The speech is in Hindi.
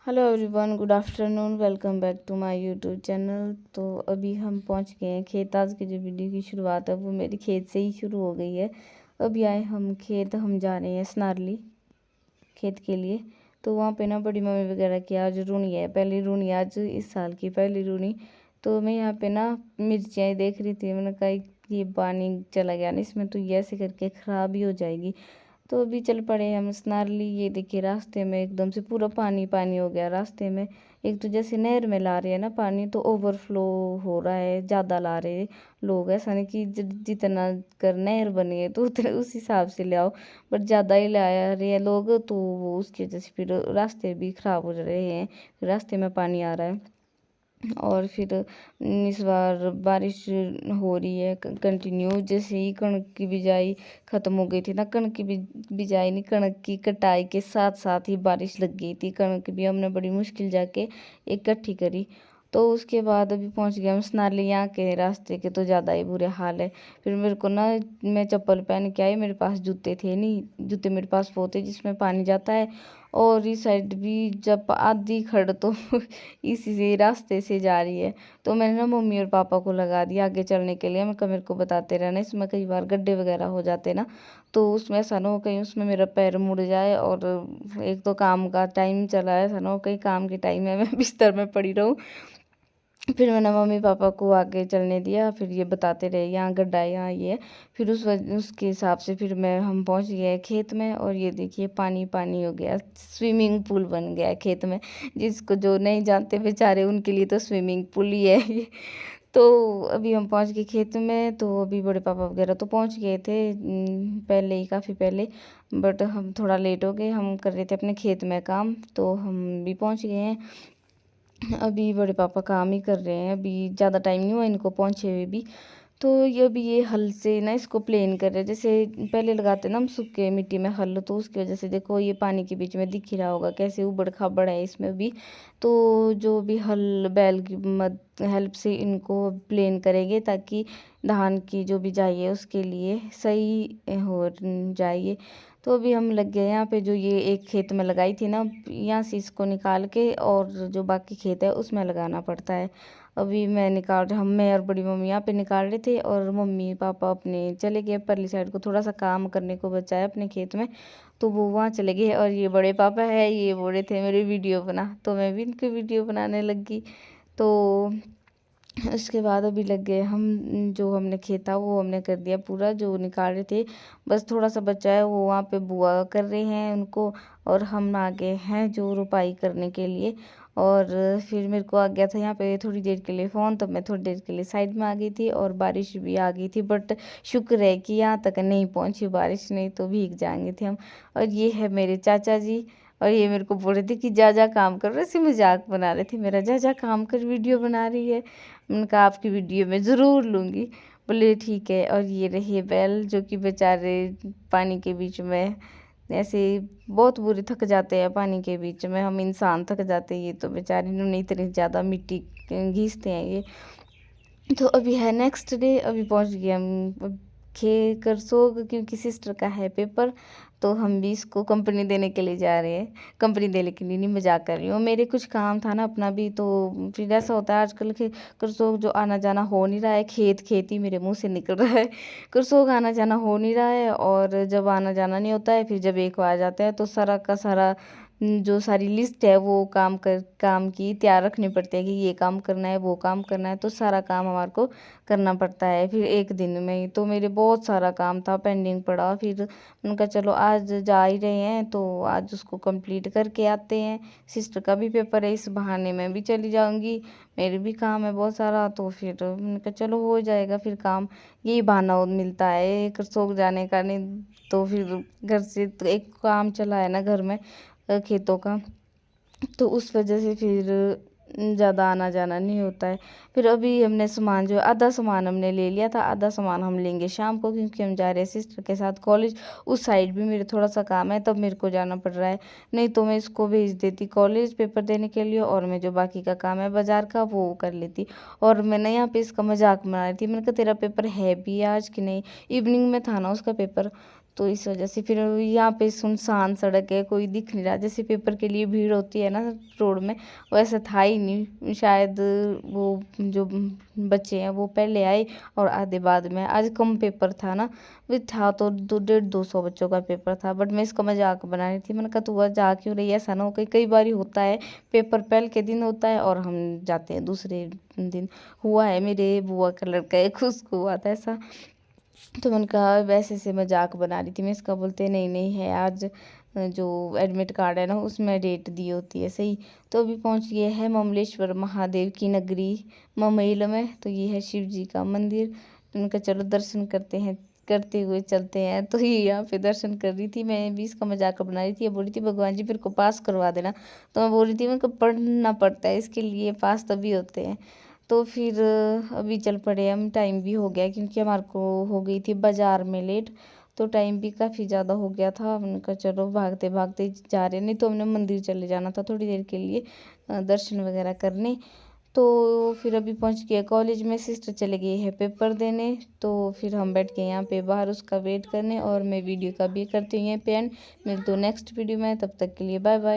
Hello everyone, good afternoon. Welcome back to my YouTube channel. तो अभी हम पहुंच गए हैं खेत। आज की जो वीडियो की शुरुआत है वो मेरी खेत से ही शुरू हो गई है। अभी आए हम खेत, हम जा रहे हैं स्नारली खेत के लिए। तो वहाँ पे ना बड़ी मम्मी वगैरह की आज रूनी है, पहली रूनी, आज इस साल की पहली रूनी। तो मैं यहाँ पे ना मिर्चियाँ देख रही थी। मैंने कहा ये पानी चला गया ना इसमें, तो ये ऐसे करके ख़राब ही हो जाएगी। तो अभी चल पड़े हम स्नारली। ये देखिए रास्ते में एकदम से पूरा पानी पानी हो गया रास्ते में। एक तो जैसे नहर में ला रहे हैं ना पानी, तो ओवरफ्लो हो रहा है, ज़्यादा ला रहे हैं लोग। ऐसा नहीं कि जितना कर नहर बनी है तो उतने उस हिसाब से ले आओ, बट ज़्यादा ही ला रहे हैं लोग, तो वो उसकी वजह से फिर रास्ते भी ख़राब हो रहे हैं, रास्ते में पानी आ रहा है। और फिर इस बार बारिश हो रही है कंटिन्यू। जैसे ही कणक की बिजाई ख़त्म हो गई थी ना, कणक की बिजाई नहीं, कणक की कटाई के साथ साथ ही बारिश लग गई थी। कणक भी हमने बड़ी मुश्किल जाके इकट्ठी करी। तो उसके बाद अभी पहुंच गए हम स्नारली। यहाँ के रास्ते के तो ज़्यादा ही बुरे हाल है। फिर मेरे को ना, मैं चप्पल पहन के आई, मेरे पास जूते थे नहीं, जूते मेरे पास वो थे जिसमें पानी जाता है। और इस साइड भी जब आधी खड़ तो इसी से रास्ते से जा रही है। तो मैंने ना मम्मी और पापा को लगा दिया आगे चलने के लिए। मैं कहा मेरे को बताते रहना, इसमें कई बार गड्ढे वगैरह हो जाते ना, तो उसमें ऐसा ना हो कहीं उसमें मेरा पैर मुड़ जाए। और एक तो काम का टाइम चला है, ऐसा ना हो कहीं काम के टाइम में मैं बिस्तर में पड़ी रहूँ। फिर मैंने मम्मी पापा को आगे चलने दिया, फिर ये बताते रहे यहाँ गड्ढा है, यहाँ ये है। फिर उसके हिसाब से फिर हम पहुँच गए खेत में। और ये देखिए पानी पानी हो गया, स्विमिंग पूल बन गया है खेत में। जिसको जो नहीं जानते बेचारे, उनके लिए तो स्विमिंग पूल ही है ये। तो अभी हम पहुँच गए खेत में। तो अभी बड़े पापा वगैरह तो पहुँच गए थे पहले ही, काफ़ी पहले। बट हम थोड़ा लेट हो गए, हम कर रहे थे अपने खेत में काम, तो हम भी पहुँच गए हैं। अभी बड़े पापा काम ही कर रहे हैं, अभी ज़्यादा टाइम नहीं हुआ इनको पहुँचे हुए भी। तो ये अभी ये हल से ना इसको प्लेन कर रहे हैं। जैसे पहले लगाते ना हम सूखे मिट्टी में हल, तो उसकी वजह से देखो ये पानी के बीच में दिख ही रहा होगा कैसे उबड़ खाबड़ है इसमें भी। तो जो भी हल बैल की मद हेल्प से इनको प्लेन करेंगे, ताकि धान की जो बिजाई है उसके लिए सही हो जाए। तो अभी हम लग गए यहाँ पे। जो ये एक खेत में लगाई थी ना, यहाँ से इसको निकाल के और जो बाकी खेत है उसमें लगाना पड़ता है। अभी मैं और बड़ी मम्मी यहाँ पे निकाल रहे थे, और मम्मी पापा अपने चले गए परली साइड को, थोड़ा सा काम करने को बचा है अपने खेत में, तो वो वहाँ चले गए। और ये बड़े पापा है, ये बोल रहे थे मेरी वीडियो बना, तो मैं भी इनकी वीडियो बनाने लगी। तो उसके बाद अभी लग गए हम, जो हमने खेत था वो हमने कर दिया पूरा, जो निकाल रहे थे। बस थोड़ा सा बचा है, वो वहाँ पे बुआ कर रहे हैं उनको। और हम आ गए हैं जो रुपाई करने के लिए। और फिर मेरे को आ गया था यहाँ पे थोड़ी देर के लिए फ़ोन, तब मैं थोड़ी देर के लिए साइड में आ गई थी। और बारिश भी आ गई थी, बट शुक्र है कि यहाँ तक नहीं पहुँची बारिश, नहीं तो भीग जाएंगे थे हम। और ये है मेरे चाचा जी, और ये मेरे को बोल रहे थे कि जा जा काम कर, वैसे मजाक बना रहे थे मेरा, जा जा काम कर, वीडियो बना रही है। मैंने कहा आपकी वीडियो में ज़रूर लूँगी। बोले ठीक है। और ये रही बैल, जो कि बेचारे पानी के बीच में ऐसे बहुत बुरे थक जाते हैं पानी के बीच में, हम इंसान थक जाते हैं, ये तो बेचारे इन्होंने इतनी ज़्यादा मिट्टी घीसते हैं ये। तो अभी है नेक्स्ट डे, अभी पहुंच गए हम करसोग, क्योंकि सिस्टर का है पेपर। तो हम भी इसको कंपनी देने के लिए जा रहे हैं। कंपनी देने के लिए नहीं, मजाक कर रही हूँ, मेरे कुछ काम था ना अपना भी। तो फिर ऐसा होता है आजकल के करसोग जो आना जाना हो नहीं रहा है, खेत ही मेरे मुंह से निकल रहा है। करसोग आना जाना हो नहीं रहा है, और जब आना जाना नहीं होता है, फिर जब एक बार आ जाता है तो सारा का सारा जो सारी लिस्ट है वो काम की तैयार रखनी पड़ती है, कि ये काम करना है, वो काम करना है। तो सारा काम हमारे को करना पड़ता है फिर एक दिन में ही। तो मेरे बहुत सारा काम था पेंडिंग पड़ा। फिर उनका चलो आज जा ही रहे हैं तो आज उसको कंप्लीट करके आते हैं। सिस्टर का भी पेपर है, इस बहाने मैं भी चली जाऊंगी, मेरे भी काम है बहुत सारा। तो फिर उनका चलो हो जाएगा फिर काम, यही बहाना मिलता है करसोग जाने का। नहीं तो फिर घर से तो एक काम चला है ना घर में, खेतों का, तो उस वजह से फिर ज़्यादा आना जाना नहीं होता है। फिर अभी हमने सामान जो आधा सामान हमने ले लिया था, आधा सामान हम लेंगे शाम को, क्योंकि हम जा रहे हैं सिस्टर के साथ कॉलेज। उस साइड भी मेरे थोड़ा सा काम है, तब मेरे को जाना पड़ रहा है। नहीं तो मैं इसको भेज देती कॉलेज पेपर देने के लिए, और मैं जो बाकी का काम है बाज़ार का वो कर लेती। और मैंने यहाँ पे इसका मजाक बना रही थी, मैंने कहा तेरा पेपर है भी आज कि नहीं, इवनिंग में था ना उसका पेपर। तो इस वजह से फिर यहाँ पे सुनसान सड़क है, कोई दिख नहीं रहा। जैसे पेपर के लिए भीड़ होती है ना रोड में, वैसा था ही नहीं। शायद वो जो बच्चे हैं वो पहले आए और आधे बाद में। आज कम पेपर था ना, भी था तो 150-200 बच्चों का पेपर था। बट मैं इसका मजाक बना रही थी। मैंने कहा तू आज जा क्यों रही है, ऐसा ना हो कई बार होता है पेपर पहले के दिन होता है और हम जाते हैं दूसरे दिन। हुआ है, मेरे बुआ का लड़का है, उसको हुआ था ऐसा। तो मैंने कहा वैसे से मजाक बना रही थी मैं इसका। बोलते नहीं नहीं है आज जो एडमिट कार्ड है ना उसमें डेट दी होती है सही। तो अभी पहुंच गए हैं ममलेश्वर महादेव की नगरी ममैल में। तो ये है शिव जी का मंदिर। तो उनका चलो दर्शन करते हैं, करते हुए चलते हैं। तो ये यहाँ पे दर्शन कर रही थी, मैं भी इसका मजाक बना रही थी। ये बोल रही थी भगवान जी मेरे को पास करवा देना। तो मैं बोल रही थी मेरे को पढ़ना पड़ता है इसके लिए, पास तभी होते हैं। तो फिर अभी चल पड़े हम। टाइम भी हो गया क्योंकि हमारे को हो गई थी बाज़ार में लेट। तो टाइम भी काफ़ी ज़्यादा हो गया था। हमने कहा चलो भागते भागते जा रहे, नहीं तो हमने मंदिर चले जाना था थोड़ी देर के लिए दर्शन वगैरह करने। तो फिर अभी पहुंच गए कॉलेज में, सिस्टर चले गई है पेपर देने। तो फिर हम बैठ गए यहाँ पे बाहर उसका वेट करने। और मैं वीडियो का भी करती हूँ यहाँ पे एंड। मिलते हो नेक्स्ट वीडियो में, तब तक के लिए बाय बाय।